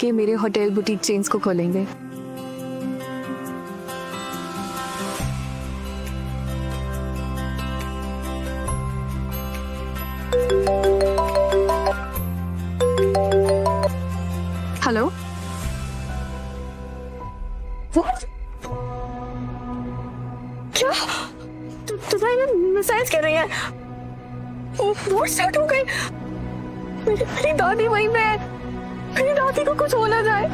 कि मेरे hotel boutique chains को खोलेंगे। हेलो, क्या तुम्हारे मिसाइल्स कर रही हैं? वो सेट हो गई। मेरी दादी वहीं पे है। मेरी दादी को कुछ हो ना जाए।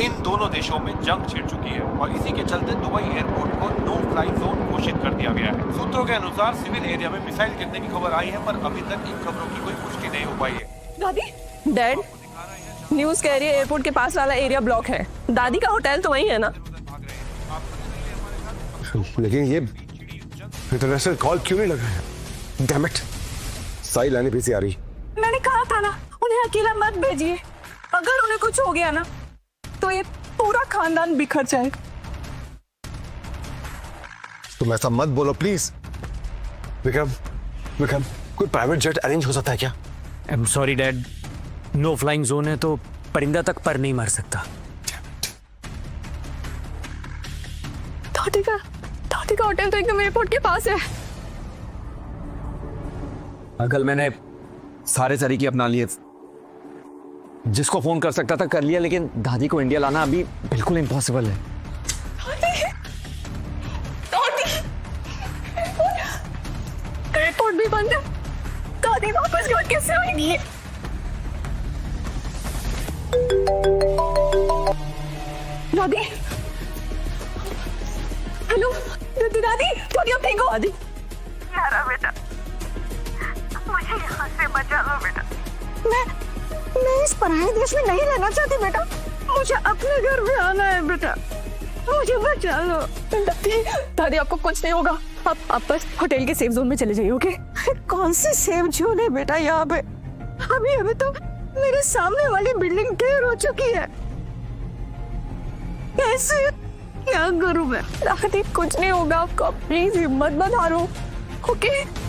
इन दोनों देशों में जंग छिड़ चुकी है और इसी के चलते दुबई एयरपोर्ट को नो फ्लाई जोन घोषित कर दिया गया है। सूत्रों के अनुसार सिविल एरिया में मिसाइल गिरने की खबर आई है, पर अभी तक इन खबरों की कोई पुष्टि नहीं हो पाई है। दादी, डैड, न्यूज़ कह रही है एयरपोर्ट के पास वाला एरिया ब्लॉक है। दादी का होटल तो वहीं है ना? लेकिन ये इंटरनेशनल कॉल क्यों नहीं लग रहा है? डैम इट, साई लाने पीछे आ रही। मैंने कहा था ना, उन्हें अकेला मत भेजिए। अगर उन्हें कुछ हो गया ना तो ये पूरा खानदान बिखर जाएगा। तुम ऐसा मत बोलो प्लीज। विक्रम, विक्रम, कोई प्राइवेट जेट अरेंज हो सकता है क्या? I am sorry dad, no flying zone है तो परिंदा तक पर नहीं मार सकता। दादी का होटल तो एकदम एयरपोर्ट के पास है। अंकल, मैंने सारे तरीके अपना लिए। जिसको फोन कर सकता था कर लिया, लेकिन दादी को इंडिया लाना अभी बिल्कुल इम्पॉसिबल है। एयरपोर्ट भी बंद है। दादी वापस घर कैसे आएगी? दादी, हेलो दादी, दादी अब ठीक हो? दादी, यारा बेटा, मुझे यहाँ से बचा लो बेटा। मैं इस पराये देश में नहीं रहना चाहती बेटा। मुझे अपने घर में आना है बेटा। मुझे बचा लो। दादी आपको कुछ नहीं होगा। आप बस होटल के सेफ जोन में चले जाइए, ओके? कौन सी सेफ जोन है बेटा यहाँ पे? अभी तो मेरे सामने वाली बिल्डिंग ढेर हो चुकी है। कैसे क्या करूं मैं? दादी कुछ नहीं होगा आपको, प्लीज हिम्मत मत हारो, ओके?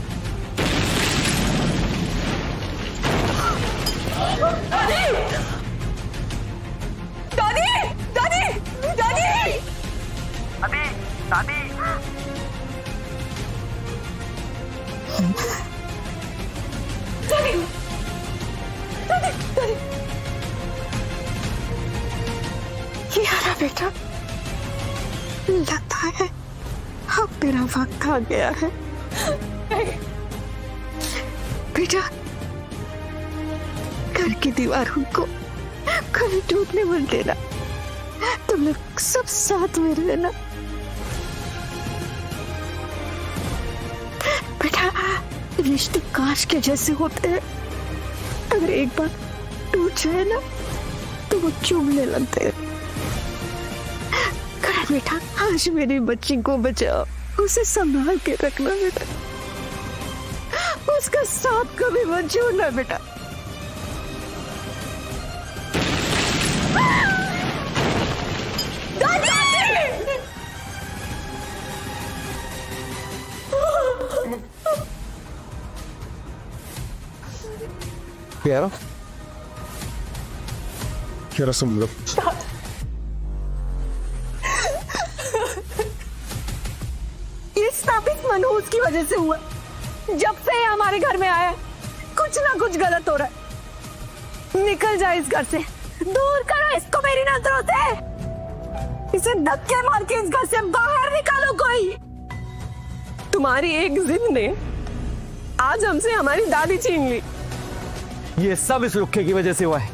दादी, दादी, दादी, दादी, अभी दादी, यारा बेटा, लगता है अब मेरा वक्त आ गया है। बेटा, घर की दीवारों को कभी टूटने मत देना। तुम लोग सब साथ में रहना। बेटा, रिश्ते कांच के जैसे होते हैं। अगर एक बार टूट जाए ना तो वो चुभने लगते हैं। बेटा, आज मेरी बच्ची को बचाओ, उसे संभाल के रखना बेटा। उसका साथ कभी मत छोड़ना बेटा। यारा, यारा सुन लो। ये सब इस मनहूस की वजह से हुआ। जब से ये हमारे घर में आया है, कुछ ना कुछ गलत हो रहा है। निकल जाए इस घर से, दूर करो इसको मेरी नजरों से। इसे धक्के मार के इस घर से बाहर निकालो कोई। तुम्हारी एक जिद ने आज हमसे हमारी दादी छीन ली। ये सब इस रुक्के की वजह से हुआ है।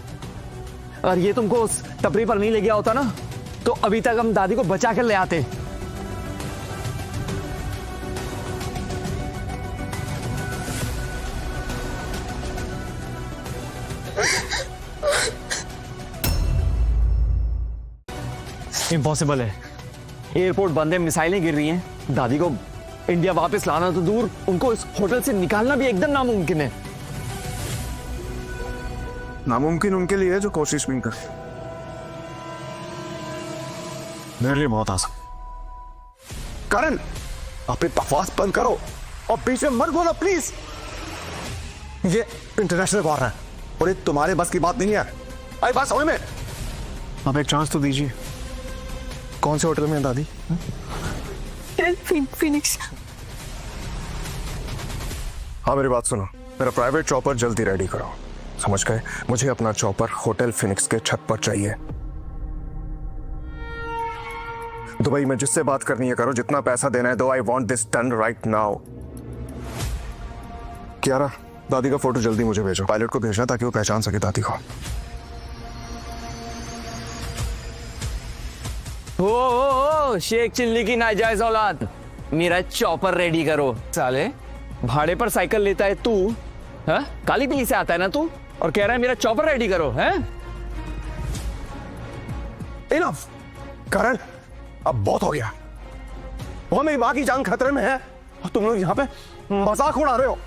अगर ये तुमको उस टपरी पर नहीं ले गया होता ना, तो अभी तक हम दादी को बचा कर ले आते। इम्पॉसिबल है। एयरपोर्ट बंद है, मिसाइलें गिर रही हैं। दादी को इंडिया वापस लाना तो दूर, उनको इस होटल से निकालना भी एकदम नामुमकिन है। नामुमकिन उनके लिए है जो कोशिश नहीं करते। मेरे लिए बहुत आसान। करण, अपनी बकवास बंद करो और बीच में मत बोलो प्लीज। ये इंटरनेशनल वॉर है और ये तुम्हारे बस की बात नहीं है। आई बात समझ में? अब एक चांस तो दीजिए। कौन से होटल में है दादी? फिनिक्स। हाँ मेरी बात सुनो, मेरा प्राइवेट चॉपर जल्दी रेडी करो। समझ गए? मुझे अपना चॉपर होटल फिनिक्स के छत पर चाहिए। दुबई में जिससे बात करनी है करो, जितना पैसा देना है दो। I want this done right now. Kiara, दादी का फोटो जल्दी मुझे भेजो। पायलट को भेजना ताकि वो पहचान सके दादी को। ओ शेख चिल्ली की नाजायज औलाद, मेरा चॉपर रेडी करो। साले भाड़े पर साइकिल लेता है तू, हाँ? काली पीली से आता है ना तू, और कह रहा है मेरा चॉपर रेडी करो, हैं? इनफ करण, अब बहुत हो गया। वो मेरी माँ की जान खतरे में है और तुम लोग यहाँ पे मजाक उड़ा रहे हो।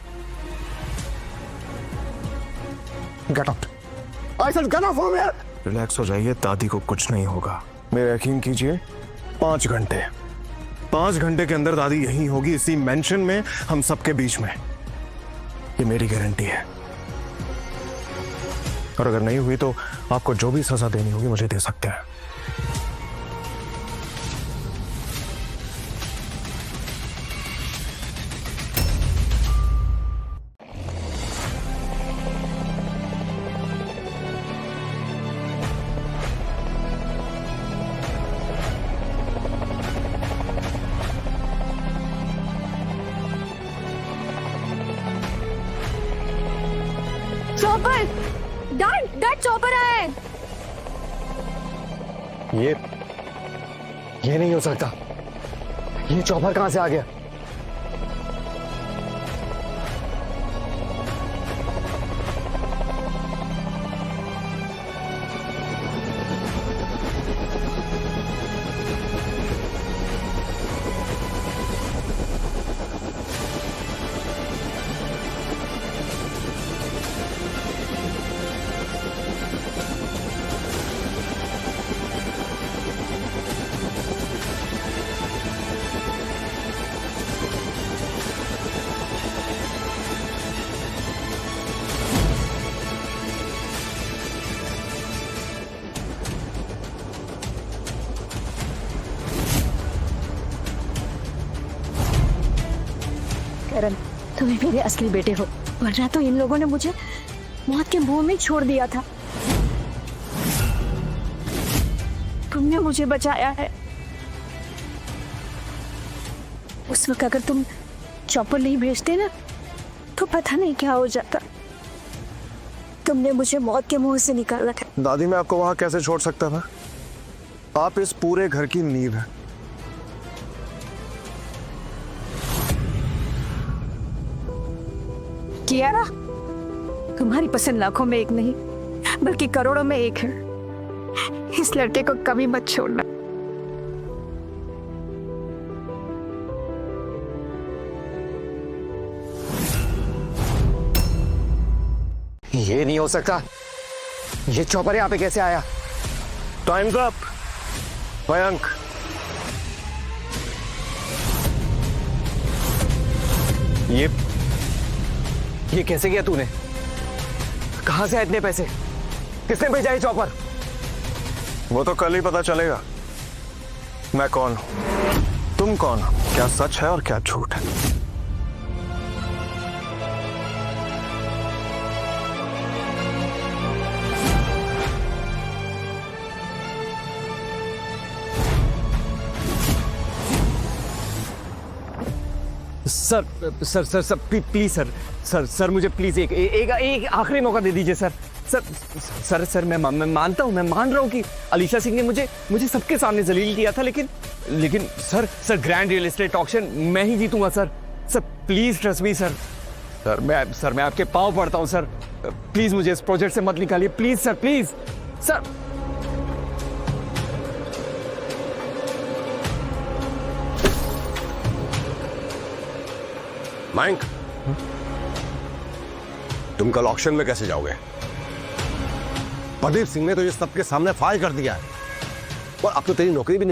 Get out. I said get out from here. Relax हो जाइए, दादी को कुछ नहीं होगा। मेरा यकीन कीजिए, 5 घंटे 5 घंटे के अंदर दादी यहीं होगी, इसी मेंशन में, हम सबके बीच में। ये मेरी गारंटी है। और अगर नहीं हुई तो आपको जो भी सजा देनी होगी मुझे दे सकते हैं। चॉपर, डैड चॉपर आया है। ये नहीं हो सकता। ये चॉपर कहां से आ गया? करण, तुम्हें मेरे असली बेटे हो, वरना तो इन लोगों ने मुझे मौत के मुंह में छोड़ दिया था। तुमने मुझे बचाया है। उस वक्त अगर तुम चॉपर नहीं भेजते ना, तो पता नहीं क्या हो जाता। तुमने मुझे मौत के मुंह से निकाला था। दादी, मैं आपको वहां कैसे छोड़ सकता था? आप इस पूरे घर की नींव है। कियारा, तुम्हारी पसंद लाखों में एक नहीं, बल्कि करोड़ों में एक है। इस लड़के को कभी मत छोड़ना। ये नहीं हो सकता। ये चॉपर यहाँ पे कैसे आया? Times up Mayank. ये कैसे किया तूने? कहां से आए इतने पैसे? किसने भेजा ये चॉपर? वो तो कल ही पता चलेगा। मैं कौन हूं, तुम कौन हो, क्या सच है और क्या झूठ है। Sir sir sir sir please sir sir sir मुझे प्लीज एक आखिरी मौका दे दीजिए सर। सर सर सर मैं मानता हूँ, मैं मान रहा हूँ कि अलीशा सिंह ने मुझे सबके सामने जलील किया था, लेकिन sir grand real estate auction मैं ही जीतूंगा sir. Sir please trust me sir. Sir मैं आपके पाँव पड़ता हूँ सर। प्लीज मुझे इस प्रोजेक्ट से मत निकालिए, please sir, please sir. Mayank, तुम कल ऑक्शन में कैसे जाओगे? प्रदीप सिंह ने तो ये सबके सामने फायर कर दिया है और अब तो तेरी नौकरी भी नहीं